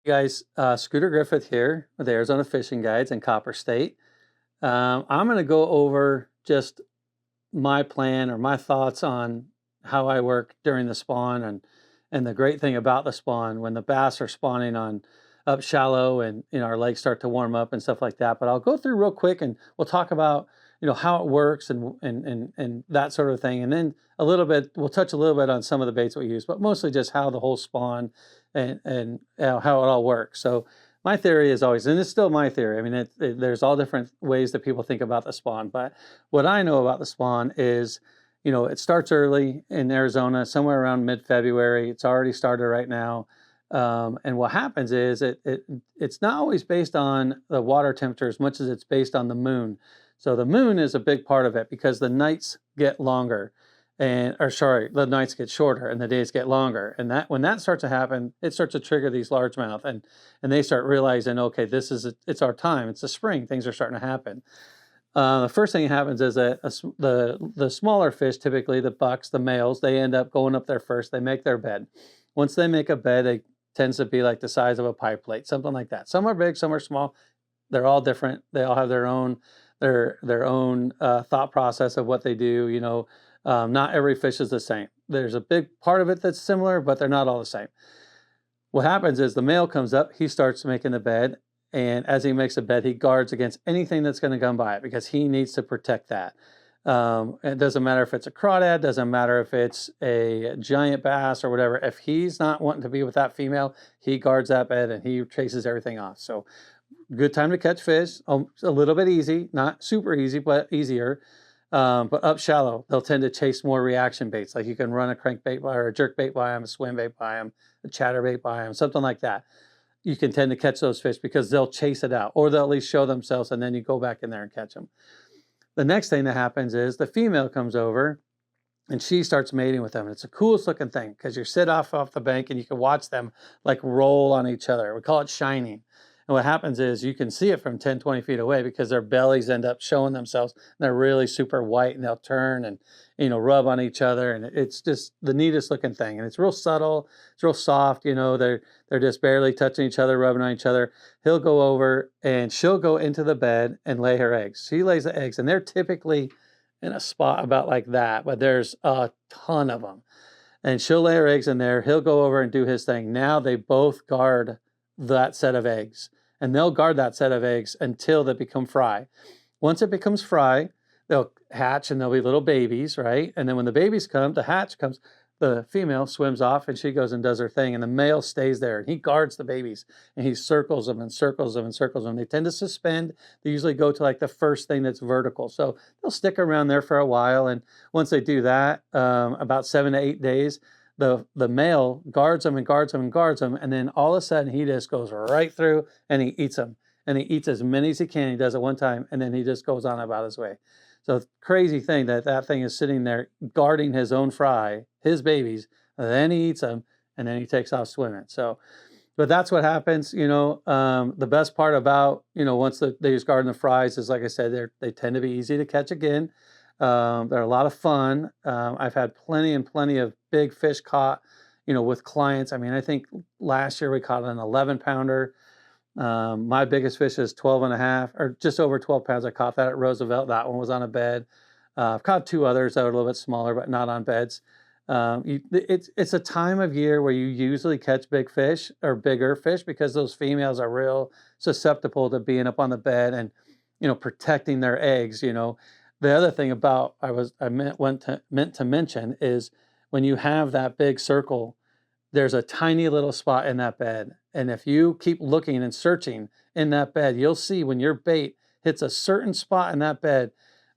Guys, Scooter Griffith here with Arizona Fishing Guides in Copper State. I'm going to go over just my plan or my thoughts on how I work during the spawn and the great thing about the spawn when the bass are spawning on up shallow and our lakes start to warm up and stuff like that. But I'll go through real quick and we'll talk about how it works and that sort of thing, and then a little bit we'll touch a little bit on some of the baits we use, but mostly just how the whole spawn and how it all works. So my theory is always, and it's still my theory. I mean, there's all different ways that people think about the spawn, but what I know about the spawn is, it starts early in Arizona, somewhere around mid-February. It's already started right now. And what happens is it's not always based on the water temperature as much as it's based on the moon. So the moon is a big part of it because the nights get longer the nights get shorter and the days get longer. And that when that starts to happen, it starts to trigger these largemouth and they start realizing, okay, it's our time. It's the spring. Things are starting to happen. The first thing that happens is the smaller fish, typically the bucks, the males, they end up going up there first. They make their bed. Once they make a bed, it tends to be like the size of a pie plate, something like that. Some are big, some are small. They're all different. They all have their own thought process of what they do. Not every fish is the same. There's a big part of it that's similar, but they're not all the same. What happens is the male comes up, he starts making the bed, and as he makes a bed, he guards against anything that's going to come by it because he needs to protect that. It doesn't matter if it's a crawdad, doesn't matter if it's a giant bass or whatever. If he's not wanting to be with that female, he guards that bed and he chases everything off. So good time to catch fish. A little bit easy, not super easy, but easier. But up shallow, they'll tend to chase more reaction baits. Like you can run a crankbait by or a jerk bait by them, a swim bait by them, a chatterbait by them, something like that. You can tend to catch those fish because they'll chase it out or they'll at least show themselves and then you go back in there and catch them. The next thing that happens is the female comes over and she starts mating with them. It's the coolest looking thing because you sit off the bank and you can watch them like roll on each other. We call it shining. And what happens is you can see it from 10, 20 feet away because their bellies end up showing themselves. And they're really super white and they'll turn and, rub on each other. And it's just the neatest looking thing. And it's real subtle. It's real soft. They're just barely touching each other, rubbing on each other. He'll go over and she'll go into the bed and lay her eggs. She lays the eggs and they're typically in a spot about like that, but there's a ton of them. And she'll lay her eggs in there. He'll go over and do his thing. Now they both guard that set of eggs, and they'll guard that set of eggs until they become fry. Once it becomes fry, they'll hatch and they'll be little babies, right? And then when the babies come, the hatch comes, the female swims off and she goes and does her thing, and the male stays there and he guards the babies and he circles them and circles them and circles them. They tend to suspend. They usually go to like the first thing that's vertical. So they'll stick around there for a while. And once they do that, about 7 to 8 days, the male guards them and guards them and guards them, and then all of a sudden he just goes right through and he eats them, and he eats as many as he can. He does it one time, and then he just goes on about his way. So crazy thing that thing is sitting there guarding his own fry, his babies, and then he eats them, and then he takes off swimming. So, but that's what happens. The best part about once they just guarding the fries is, like I said, they tend to be easy to catch again. They're a lot of fun. I've had plenty and plenty of big fish caught, with clients. I mean, I think last year we caught an 11 pounder. My biggest fish is 12 and a half or just over 12 pounds. I caught that at Roosevelt. That one was on a bed. I've caught two others that are a little bit smaller, but not on beds. It's a time of year where you usually catch big fish or bigger fish because those females are real susceptible to being up on the bed and, protecting their eggs. The other thing about meant to mention is when you have that big circle, there's a tiny little spot in that bed. And if you keep looking and searching in that bed, you'll see when your bait hits a certain spot in that bed,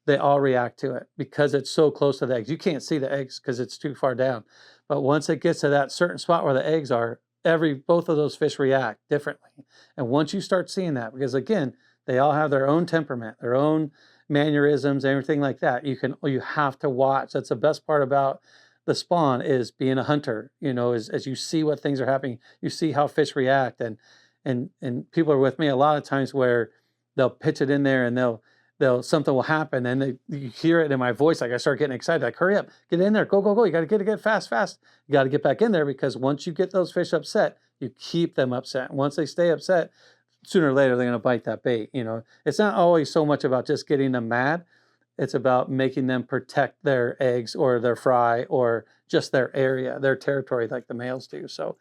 they all react to it because it's so close to the eggs. You can't see the eggs because it's too far down. But once it gets to that certain spot where the eggs are, both of those fish react differently. And once you start seeing that, because again, they all have their own temperament, their own mannerisms, everything like that. You have to watch. That's the best part about the spawn is being a hunter, as you see what things are happening, you see how fish react. And people are with me a lot of times where they'll pitch it in there and something will happen and you hear it in my voice. Like I start getting excited, like, hurry up, get in there, go, go, go. You got to get fast. You got to get back in there because once you get those fish upset, You keep them upset. Once they stay upset, sooner or later they're going to bite that bait. It's not always so much about just getting them mad. It's about making them protect their eggs or their fry or just their area, their territory, like the males do. So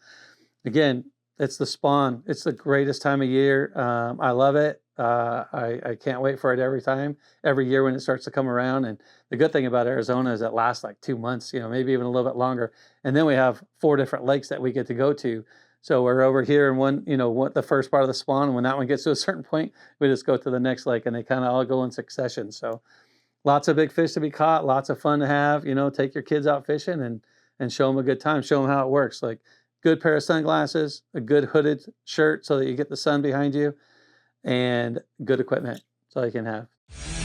again, it's the spawn. It's the greatest time of year. I love it. I can't wait for it every year when it starts to come around. And the good thing about Arizona is it lasts like 2 months, maybe even a little bit longer. And then we have 4 different lakes that we get to go to. So we're over here in the first part of the spawn. And when that one gets to a certain point, we just go to the next lake, and they kind of all go in succession. So lots of big fish to be caught, lots of fun to have. Take your kids out fishing and show them a good time. Show them how it works. Like, good pair of sunglasses, a good hooded shirt so that you get the sun behind you, and good equipment. That's all you can have.